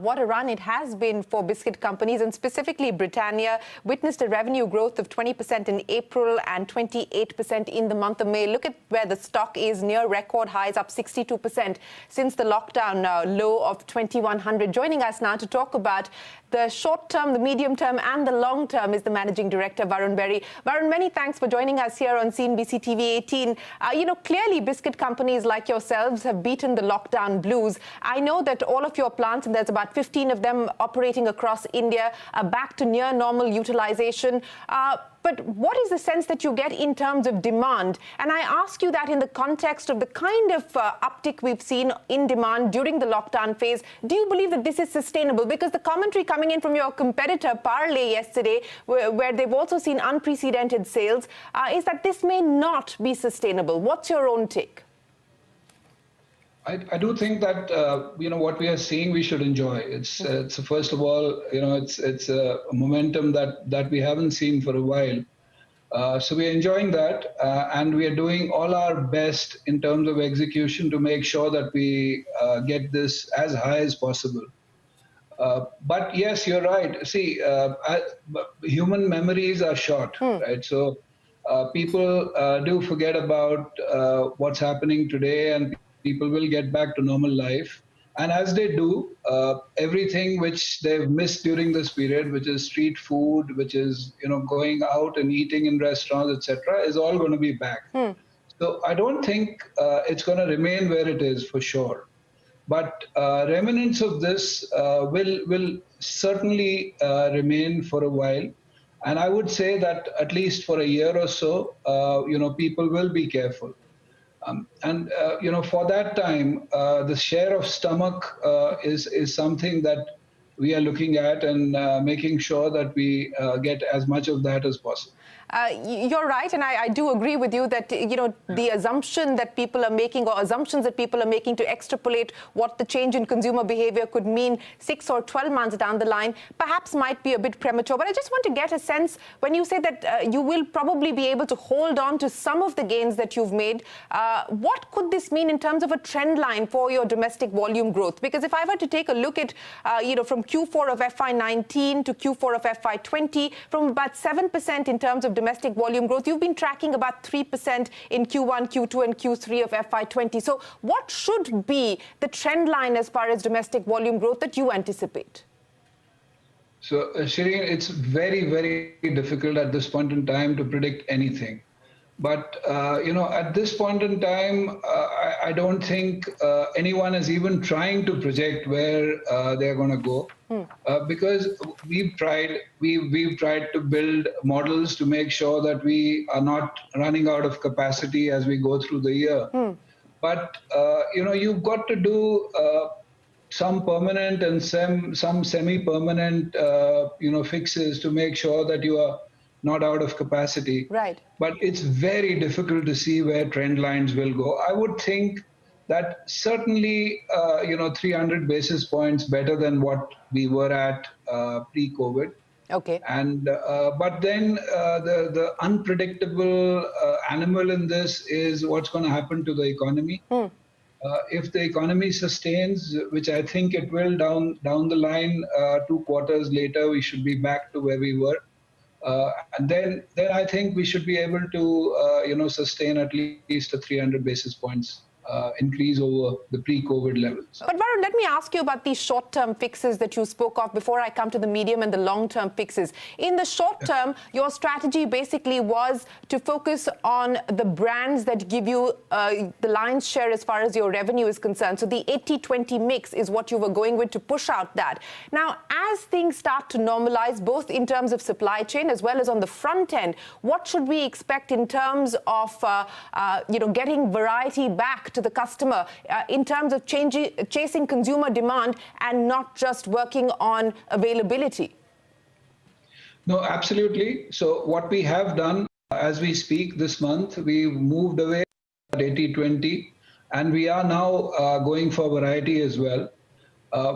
what a run it has been for biscuit companies, and specifically Britannia witnessed a revenue growth of 20% in April and 28% in the month of May. Look at where the stock is, near record highs, up 62% since the lockdown low of 2100. Joining us now to talk about the short term, the medium term and the long term is the Managing Director, Varun Berry. Varun, many thanks for joining us here on CNBC-TV18. Clearly biscuit companies like yourselves have beaten the lockdown blues. I know that all of your plants, and there's about 15 of them operating across India, are back to near normal utilization. But what is the sense that you get in terms of demand? And I ask you that in the context of the kind of uptick we've seen in demand during the lockdown phase. Do you believe that this is sustainable? Because the commentary coming in from your competitor, Parle, yesterday, where they've also seen unprecedented sales, is that this may not be sustainable. What's your own take? I do think that what we are seeing we should enjoy. It's first of all it's a momentum that we haven't seen for a while. So we're enjoying that, and we are doing all our best in terms of execution to make sure that we get this as high as possible. But yes, you're right. See, human memories are short, right? So people do forget about what's happening today, and people will get back to normal life. And as they do, everything which they've missed during this period, which is street food, which is going out and eating in restaurants, etc., is all going to be back. So I don't think it's going to remain where it is for sure. But remnants of this will certainly remain for a while. And I would say that at least for a year or so, people will be careful. For that time, the share of stomach is something that we are looking at and making sure that we get as much of that as possible. You're right, and I do agree with you that the assumption that people are making, or assumptions that people are making to extrapolate what the change in consumer behavior could mean 6 or 12 months down the line, perhaps might be a bit premature. But I just want to get a sense, when you say that you will probably be able to hold on to some of the gains that you've made, what could this mean in terms of a trend line for your domestic volume growth? Because if I were to take a look at from Q4 of FY19 to Q4 of FY20, from about 7% in terms of domestic volume growth, you've been tracking about 3% in Q1, Q2 and Q3 of FY20. So what should be the trend line as far as domestic volume growth that you anticipate? So, Shereen, it's very, very difficult at this point in time to predict anything. But, at this point in time, I don't think anyone is even trying to project where they're going to go. Because we've tried to build models to make sure that we are not running out of capacity as we go through the year. But, you've got to do some permanent and some semi-permanent, fixes to make sure that you are not out of capacity. Right. But it's very difficult to see where trend lines will go. I would think that certainly, 300 basis points better than what we were at pre-COVID. Okay. And but then the unpredictable animal in this is what's going to happen to the economy. If the economy sustains, which I think it will down the line, 2 quarters later, we should be back to where we were. And then I think we should be able to, sustain at least a 300 basis points increase over the pre-COVID levels. But Varun, let me ask you about these short-term fixes that you spoke of before I come to the medium and the long-term fixes. In the short term, your strategy basically was to focus on the brands that give you the lion's share as far as your revenue is concerned. So the 80-20 mix is what you were going with to push out that. Now, as things start to normalize, both in terms of supply chain as well as on the front end, what should we expect in terms of, getting variety back to the customer in terms of chasing consumer demand and not just working on availability? No, absolutely. So what we have done as we speak this month, we've moved away at 80-20, and we are now going for variety as well,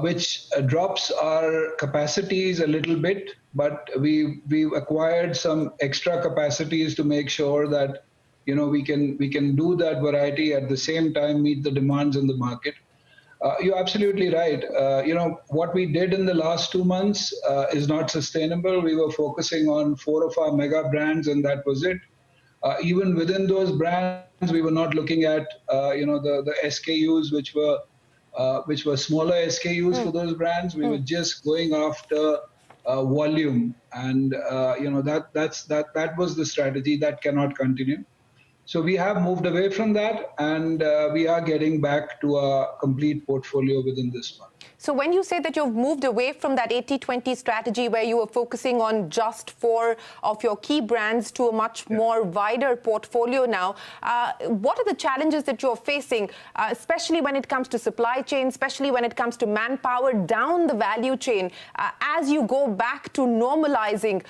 which drops our capacities a little bit, but we've acquired some extra capacities to make sure that we can do that variety at the same time meet the demands in the market. You're absolutely right. What we did in the last 2 months is not sustainable. We were focusing on 4 of our mega brands, and that was it. Even within those brands, we were not looking at, the SKUs, which were smaller SKUs for those brands. We were just going after volume, and that was the strategy. That cannot continue. So we have moved away from that, and we are getting back to a complete portfolio within this month. So when you say that you've moved away from that 80-20 strategy where you were focusing on just 4 of your key brands to a much more wider portfolio now, what are the challenges that you're facing, especially when it comes to supply chain, especially when it comes to manpower down the value chain, as you go back to normalizing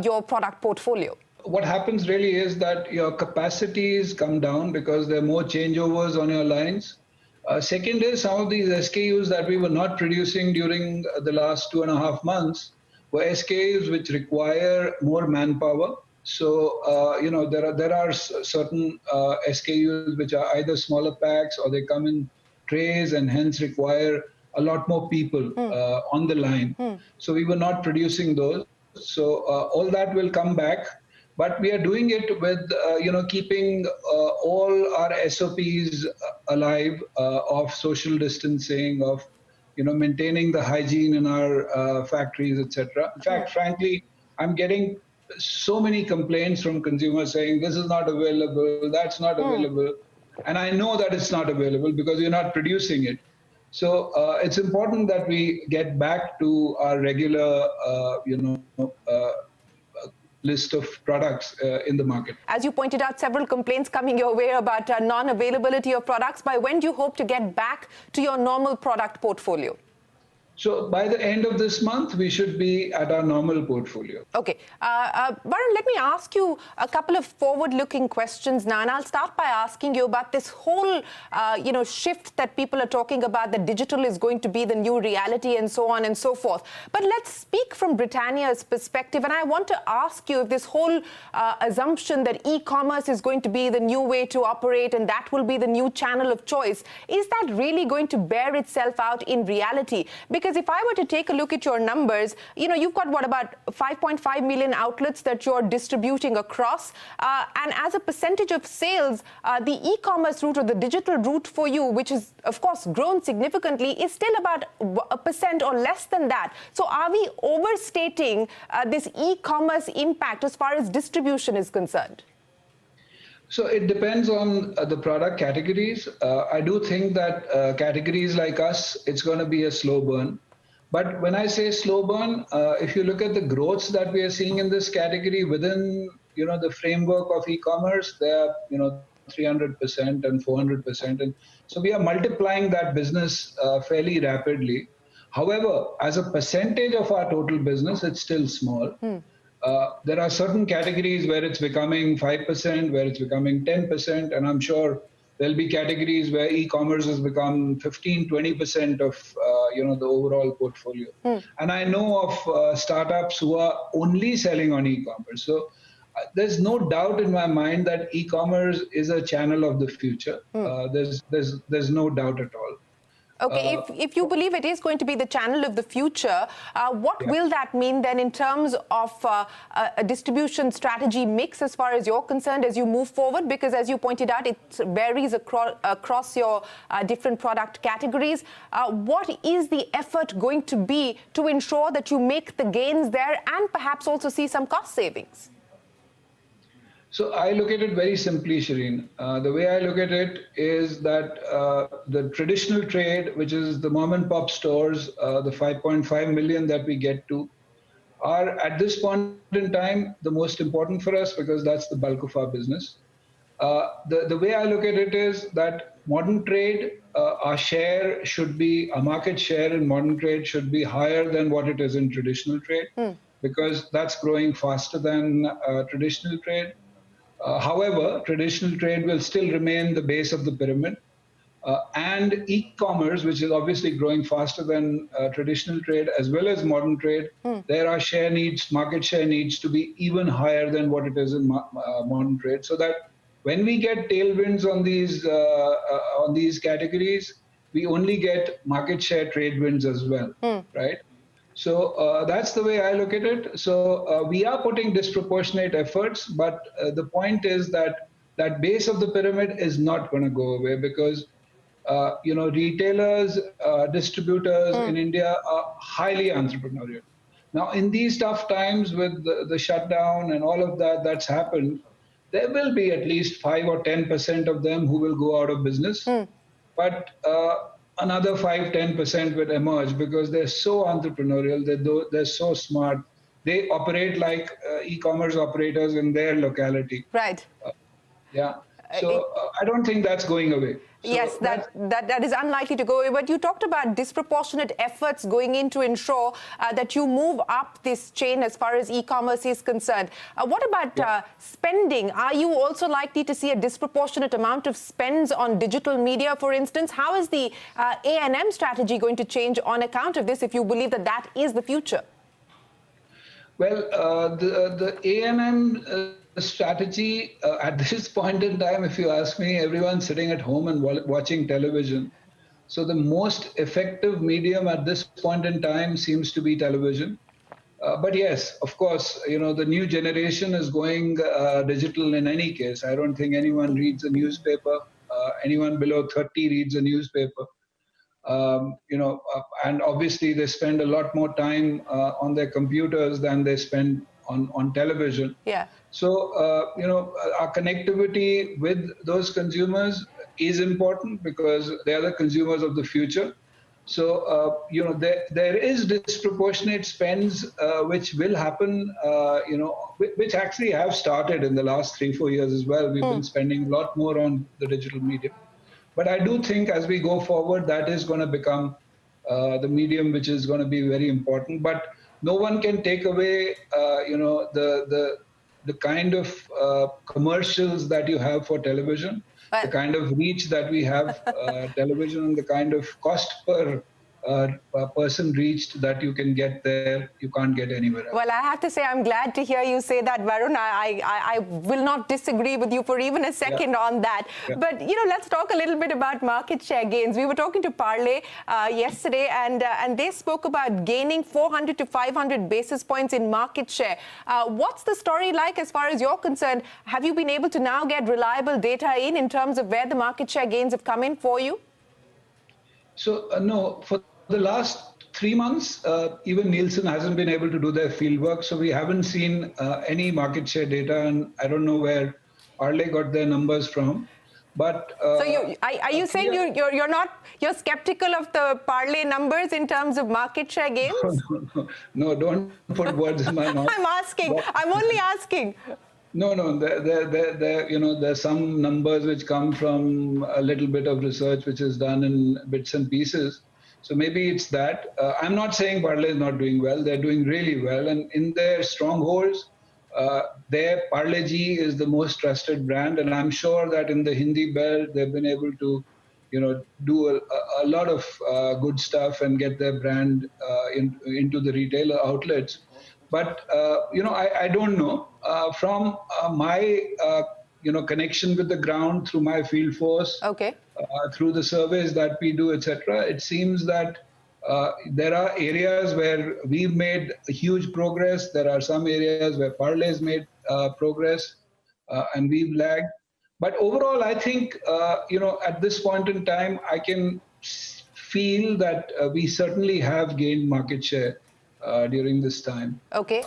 your product portfolio? What happens really is that your capacities come down because there are more changeovers on your lines. Second is some of these SKUs that we were not producing during the last 2.5 months were SKUs which require more manpower. So, there are certain SKUs which are either smaller packs or they come in trays and hence require a lot more people on the line. So we were not producing those. So all that will come back. But we are doing it with, keeping all our SOPs alive of social distancing, of, maintaining the hygiene in our factories, etc. In fact, frankly, I'm getting so many complaints from consumers saying this is not available, that's not available. And I know that it's not available because you're not producing it. So it's important that we get back to our regular, list of products in the market. As you pointed out, several complaints coming your way about non-availability of products. By when do you hope to get back to your normal product portfolio? So by the end of this month, we should be at our normal portfolio. Okay. Varun, let me ask you a couple of forward-looking questions now, and I'll start by asking you about this whole, shift that people are talking about, that digital is going to be the new reality and so on and so forth. But let's speak from Britannia's perspective, and I want to ask you if this whole assumption that e-commerce is going to be the new way to operate and that will be the new channel of choice, is that really going to bear itself out in reality? Because if I were to take a look at your numbers, you've got about 5.5 million outlets that you're distributing across. And as a percentage of sales, the e-commerce route or the digital route for you, which is, of course, grown significantly, is still about 1% or less than that. So are we overstating this e-commerce impact as far as distribution is concerned? So it depends on the product categories. I do think that categories like us, it's going to be a slow burn. But when I say slow burn, if you look at the growths that we are seeing in this category within, the framework of e-commerce, they are, 300% and 400%. And so we are multiplying that business fairly rapidly. However, as a percentage of our total business, it's still small. There are certain categories where it's becoming 5%, where it's becoming 10%, and I'm sure there'll be categories where e-commerce has become 15, 20% of the overall portfolio. And I know of startups who are only selling on e-commerce. So there's no doubt in my mind that e-commerce is a channel of the future. There's no doubt at all. Okay, if you believe it is going to be the channel of the future, what will that mean then in terms of a distribution strategy mix as far as you're concerned as you move forward? Because as you pointed out, it varies across your different product categories. What is the effort going to be to ensure that you make the gains there and perhaps also see some cost savings? So I look at it very simply, Shereen. The way I look at it is that the traditional trade, which is the mom and pop stores, the 5.5 million that we get to, are at this point in time the most important for us because that's the bulk of our business. The way I look at it is that modern trade, our market share in modern trade should be higher than what it is in traditional trade because that's growing faster than traditional trade. However, traditional trade will still remain the base of the pyramid. And e-commerce, which is obviously growing faster than traditional trade as well as modern trade, there are market share needs to be even higher than what it is in modern trade. So that when we get tailwinds on these categories, we only get market share trade wins as well, right? So that's the way I look at it. So we are putting disproportionate efforts, but the point is that that base of the pyramid is not going to go away because retailers, distributors in India are highly entrepreneurial. Now, in these tough times with the shutdown and all of that that's happened, there will be at least 5 or 10% of them who will go out of business. But another 5-10% will emerge because they're so entrepreneurial, they're so smart. They operate like e-commerce operators in their locality. Right. Yeah. So I don't think that's going away. So yes, that is unlikely to go away. But you talked about disproportionate efforts going in to ensure that you move up this chain as far as e-commerce is concerned. What about spending? Are you also likely to see a disproportionate amount of spends on digital media, for instance? How is the A&M strategy going to change on account of this if you believe that that is the future? Well, the A&M strategy at this point in time, if you ask me, everyone's sitting at home and watching television. So the most effective medium at this point in time seems to be television. But yes, of course, the new generation is going digital in any case. I don't think anyone reads a newspaper. Anyone below 30 reads a newspaper. And obviously they spend a lot more time on their computers than they spend on television. Yeah. So, our connectivity with those consumers is important because they are the consumers of the future. So, there is disproportionate spends which will happen, which actually have started in the last 3-4 years as well. We've been spending a lot more on the digital medium. But I do think as we go forward, that is going to become the medium which is going to be very important. But no one can take away, the kind of commercials that you have for television, the kind of reach that we have television, and the kind of cost per person reached that you can get there, you can't get anywhere else. Well, I have to say, I'm glad to hear you say that, Varun. I will not disagree with you for even a second on that. Yeah. But, let's talk a little bit about market share gains. We were talking to Parle yesterday, and they spoke about gaining 400 to 500 basis points in market share. What's the story like as far as you're concerned? Have you been able to now get reliable data in terms of where the market share gains have come in for you? So, no, for the last 3 months, even Nielsen hasn't been able to do their fieldwork. So we haven't seen any market share data, and I don't know where Parle got their numbers from. But so are you saying you're skeptical of the Parle numbers in terms of market share gains? No, don't put words in my mouth. I'm asking. I'm only asking. No, there's some numbers which come from a little bit of research which is done in bits and pieces. So maybe it's that. I'm not saying Parle is not doing well. They're doing really well. And in their strongholds, their Parle G is the most trusted brand. And I'm sure that in the Hindi belt, they've been able to, do a lot of good stuff and get their brand into the retailer outlets. But, I don't know. From my, connection with the ground through my field force, through the surveys that we do, etc., it seems that there are areas where we've made a huge progress. There are some areas where Parle has made progress and we've lagged. But overall, I think, at this point in time, I can feel that we certainly have gained market share during this time. Okay.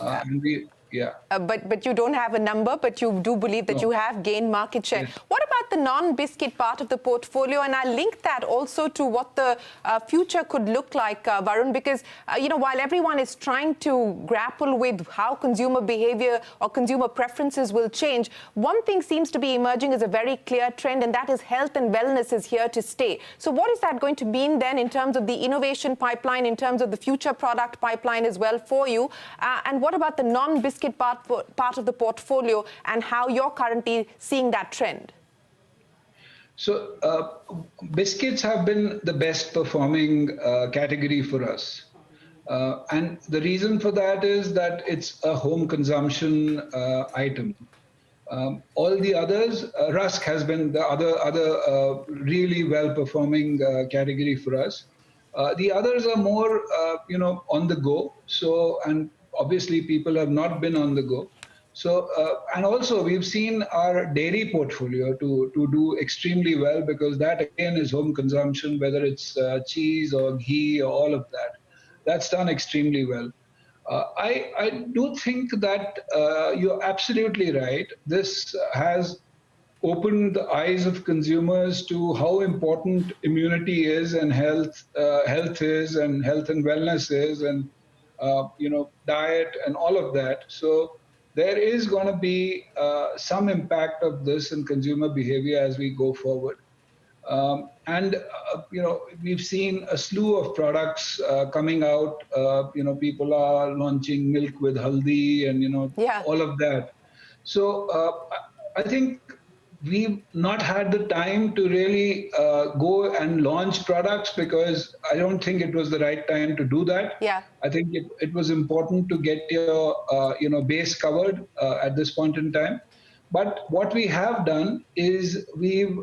But you don't have a number, but you do believe that you have gained market share. Yes. What about the non-biscuit part of the portfolio? And I link that also to what the future could look like, Varun, because, while everyone is trying to grapple with how consumer behavior or consumer preferences will change, one thing seems to be emerging as a very clear trend, and that is health and wellness is here to stay. So what is that going to mean then in terms of the innovation pipeline, in terms of the future product pipeline as well for you? And what about the non-biscuit part of the portfolio and how you're currently seeing that trend? So biscuits have been the best performing category for us. And the reason for that is that it's a home consumption item. All the others, Rusk has been the other really well-performing category for us. The others are more, on the go. So, and obviously people have not been on the go. So, and also we've seen our dairy portfolio to do extremely well, because that again is home consumption, whether it's cheese or ghee or all of that. That's done extremely well. I do think that you're absolutely right. This has opened the eyes of consumers to how important immunity is, and health is, and health and wellness is, and diet and all of that. So there is going to be some impact of this in consumer behavior as we go forward. And we've seen a slew of products coming out. People are launching milk with haldi, and Yeah. all of that. So I think we've not had the time to really go and launch products, because I don't think it was the right time to do that. Yeah. I think it was important to get your base covered at this point in time. But what we have done is we've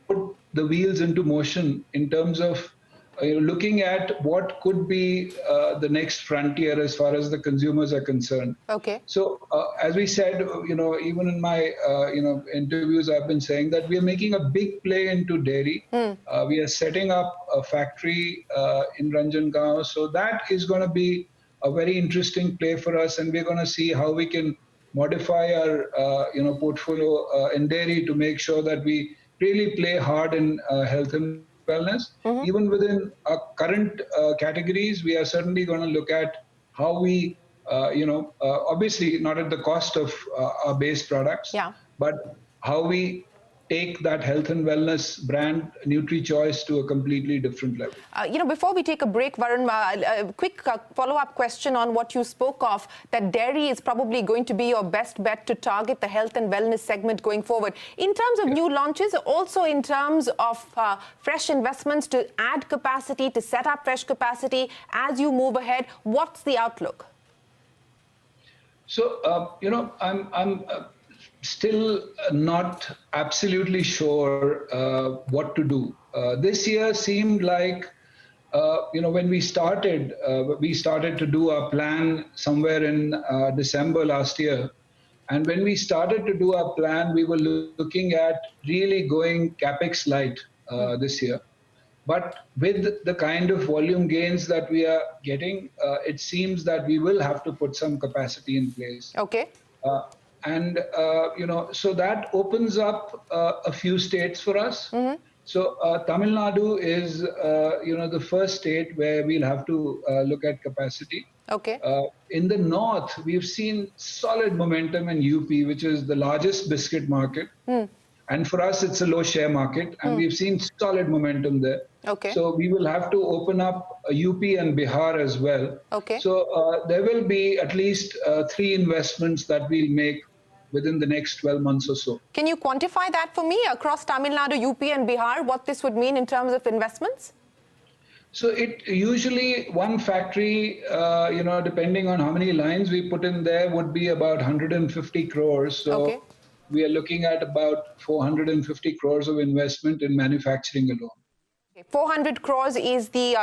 put the wheels into motion in terms of looking at what could be the next frontier as far as the consumers are concerned. Okay. So as we said, even in my interviews, I've been saying that we are making a big play into dairy. We are setting up a factory in Ranjangaon. So that is going to be a very interesting play for us, and we're going to see how we can modify our portfolio in dairy to make sure that we really play hard in health and wellness. Even within our current categories, we are certainly going to look at how we, obviously not at the cost of our base products, but how we take that health and wellness brand, NutriChoice, to a completely different level. Before we take a break, Varun, a quick follow-up question on what you spoke of, that dairy is probably going to be your best bet to target the health and wellness segment going forward. In terms of new launches, also in terms of fresh investments to add capacity, to set up fresh capacity as you move ahead, what's the outlook? So, I'm still not absolutely sure what to do. This year seemed like, when we started to do our plan somewhere in December last year. And when we started to do our plan, we were looking at really going capex light this year. But with the kind of volume gains that we are getting, it seems that we will have to put some capacity in place. Okay. So that opens up a few states for us. So Tamil Nadu is, the first state where we'll have to look at capacity. Okay. In the north, we've seen solid momentum in UP, which is the largest biscuit market. And for us, it's a low share market, and we've seen solid momentum there. Okay. So we will have to open up UP and Bihar as well. Okay. So there will be at least 3 investments that we'll make within the next 12 months or so. Can you quantify that for me across Tamil Nadu, UP and Bihar, what this would mean in terms of investments? So it usually, one factory, depending on how many lines we put in there, would be about 150 crores. So we are looking at about 450 crores of investment in manufacturing alone. 400 crores is the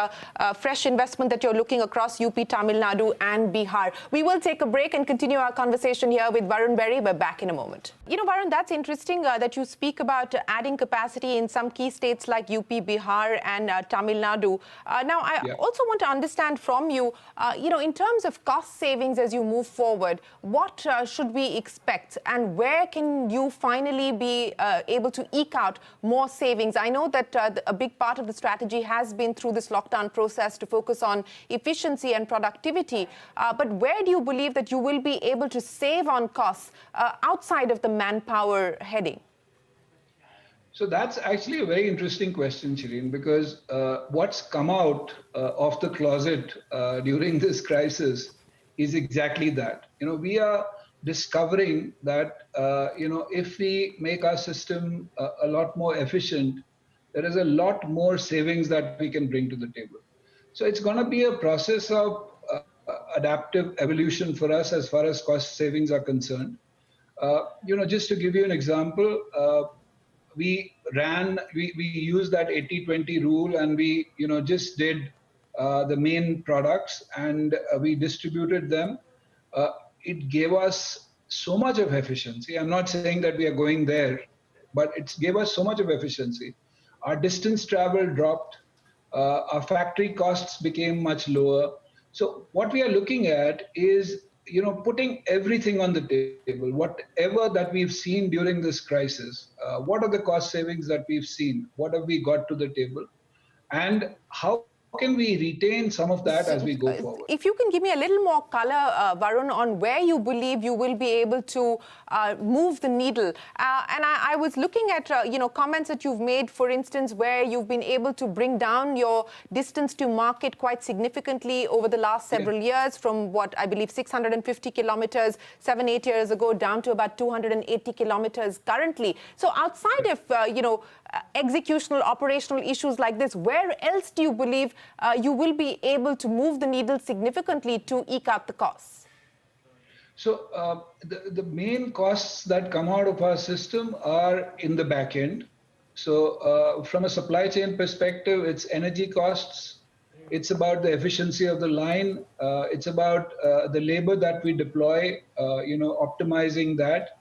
fresh investment that you're looking across UP, Tamil Nadu and Bihar. We will take a break and continue our conversation here with Varun Berry. We're back in a moment. Varun, that's interesting that you speak about adding capacity in some key states like UP, Bihar and Tamil Nadu. Now, I also want to understand from you, in terms of cost savings as you move forward, what should we expect, and where can you finally be able to eke out more savings? I know that a big part of the strategy has been through this lockdown process to focus on efficiency and productivity. But where do you believe that you will be able to save on costs outside of the manpower heading? So that's actually a very interesting question, Shereen, because what's come out of the closet during this crisis is exactly that. We are discovering that, if we make our system a lot more efficient, there is a lot more savings that we can bring to the table. So it's going to be a process of adaptive evolution for us as far as cost savings are concerned. Just to give you an example, we used that 80-20 rule, and we, just did the main products, and we distributed them. It gave us so much of efficiency. I'm not saying that we are going there, but it gave us so much of efficiency. Our distance travel dropped. Our factory costs became much lower. So what we are looking at is, putting everything on the table, whatever that we've seen during this crisis. What are the cost savings that we've seen? What have we got to the table? And how can we retain some of that as we go forward? If you can give me a little more color, Varun, on where you believe you will be able to move the needle. And I was looking at, comments that you've made, for instance, where you've been able to bring down your distance to market quite significantly over the last several years, from what I believe 650 kilometers 7-8 years ago down to about 280 kilometers currently. So outside of, executional, operational issues like this, where else do you believe you will be able to move the needle significantly to eke out the costs? So the main costs that come out of our system are in the back end. So from a supply chain perspective, it's energy costs. It's about the efficiency of the line. It's about the labor that we deploy, optimizing that.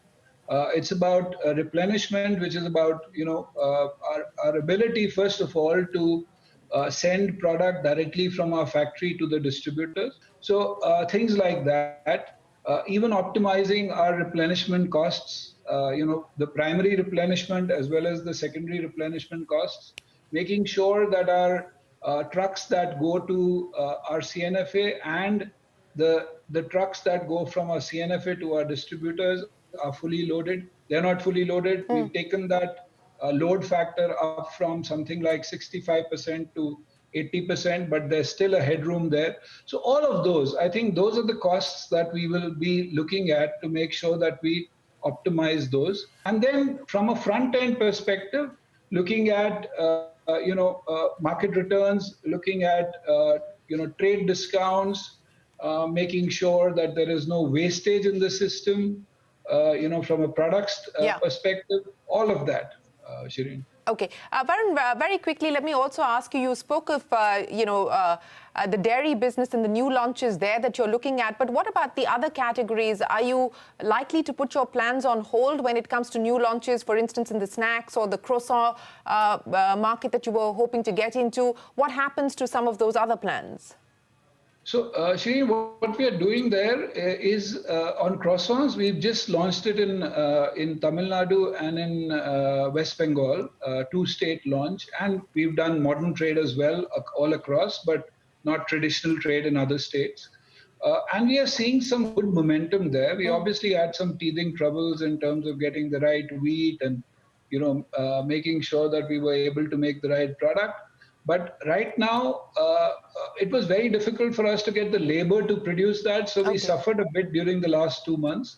It's about replenishment, which is about, our ability, first of all, to send product directly from our factory to the distributors. So things like that, even optimizing our replenishment costs, the primary replenishment as well as the secondary replenishment costs, making sure that our trucks that go to our CNFA and the trucks that go from our CNFA to our distributors are fully loaded. They're not fully loaded. We've taken that load factor up from something like 65% to 80%, but there's still a headroom there. So all of those, I think those are the costs that we will be looking at to make sure that we optimize those. And then from a front-end perspective, looking at market returns, looking at trade discounts, making sure that there is no wastage in the system, from a products perspective, all of that, Shereen. Okay. Varun, very quickly, let me also ask you, you spoke of, the dairy business and the new launches there that you're looking at, but what about the other categories? Are you likely to put your plans on hold when it comes to new launches, for instance, in the snacks or the croissant market that you were hoping to get into? What happens to some of those other plans? So, Shereen, what we are doing there is on croissants. We've just launched it in Tamil Nadu and in West Bengal, 2-state launch, and we've done modern trade as well all across, but not traditional trade in other states. And we are seeing some good momentum there. We obviously had some teething troubles in terms of getting the right wheat and making sure that we were able to make the right product. But right now, it was very difficult for us to get the labor to produce that. So we suffered a bit during the last 2 months.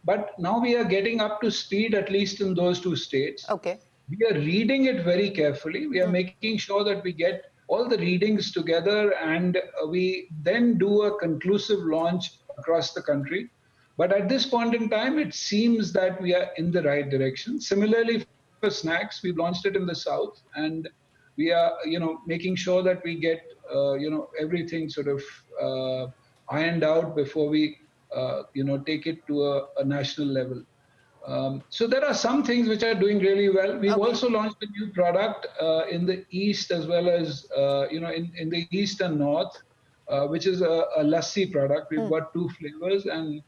But now we are getting up to speed, at least in those 2 states. Okay. We are reading it very carefully. We are making sure that we get all the readings together, and we then do a conclusive launch across the country. But at this point in time, it seems that we are in the right direction. Similarly, for snacks, we've launched it in the south, and we are, making sure that we get, everything sort of ironed out before we, take it to a national level. So there are some things which are doing really well. We've also launched a new product in the east as well as, in the east and north, which is a lassi product. We've got 2 flavors, and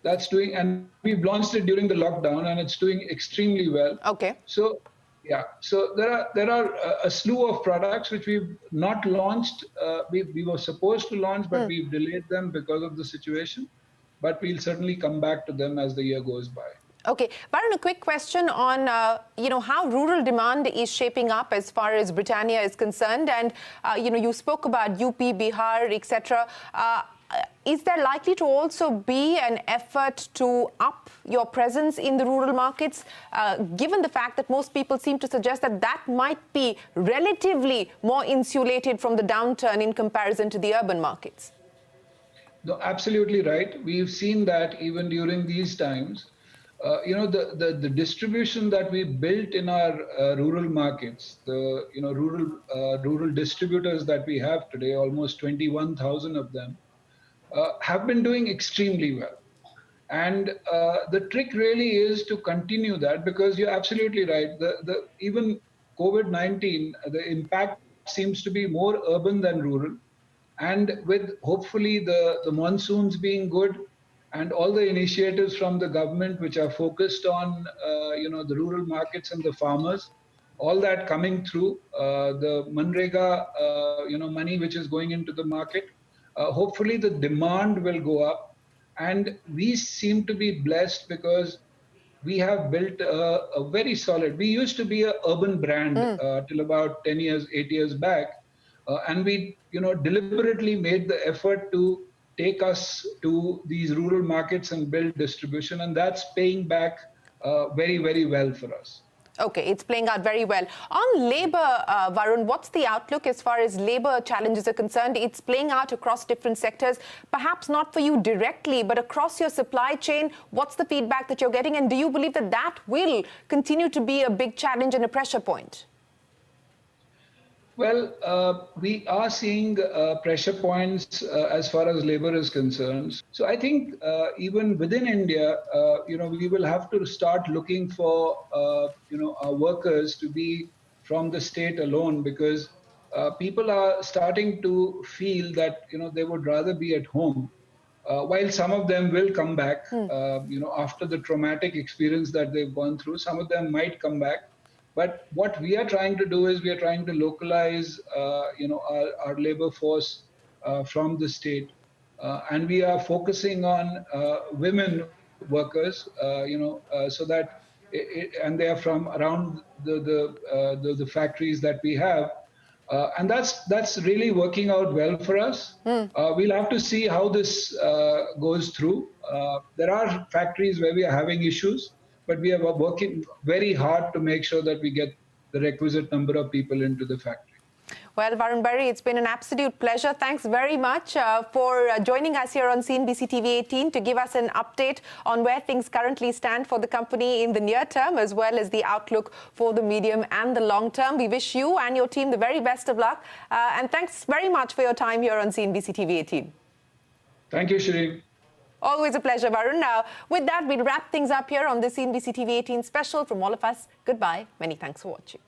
that's doing, and we've launched it during the lockdown, and it's doing extremely well. Okay. So, yeah, so there are a slew of products which we've not launched. We were supposed to launch, but we've delayed them because of the situation. But we'll certainly come back to them as the year goes by. Okay. Varun, a quick question on, how rural demand is shaping up as far as Britannia is concerned. And, you spoke about UP, Bihar, etc. Is there likely to also be an effort to up your presence in the rural markets, given the fact that most people seem to suggest that that might be relatively more insulated from the downturn in comparison to the urban markets? No, absolutely right. We've seen that even during these times. the distribution that we built in our rural markets, the rural distributors that we have today, almost 21,000 of them, have been doing extremely well. And the trick really is to continue that, because you're absolutely right. Even COVID-19, the impact seems to be more urban than rural. And with hopefully the monsoons being good and all the initiatives from the government which are focused on the rural markets and the farmers, all that coming through, the Manrega money which is going into the market, hopefully the demand will go up. And we seem to be blessed because we have built a very solid. We used to be an urban brand till about 10 years, 8 years back, and we, deliberately made the effort to take us to these rural markets and build distribution, and that's paying back very, very well for us. Okay, it's playing out very well. On labour, Varun, what's the outlook as far as labour challenges are concerned? It's playing out across different sectors, perhaps not for you directly, but across your supply chain. What's the feedback that you're getting? And do you believe that that will continue to be a big challenge and a pressure point? Well, we are seeing pressure points as far as labor is concerned. So I think even within India, we will have to start looking for, our workers to be from the state alone, because people are starting to feel that, they would rather be at home. While some of them will come back, after the traumatic experience that they've gone through, some of them might come back. But what we are trying to do is we are trying to localize, our labor force from the state, and we are focusing on women workers, so that, and they are from around the factories that we have, and that's really working out well for us. We'll have to see how this goes through. There are factories where we are having issues, but we are working very hard to make sure that we get the requisite number of people into the factory. Well, Varun Berry, it's been an absolute pleasure. Thanks very much for joining us here on CNBC-TV18 to give us an update on where things currently stand for the company in the near term, as well as the outlook for the medium and the long term. We wish you and your team the very best of luck. And thanks very much for your time here on CNBC-TV18. Thank you, Shereen. Always a pleasure, Varun. Now, with that, we'll wrap things up here on the CNBC-TV18 special. From all of us, goodbye. Many thanks for watching.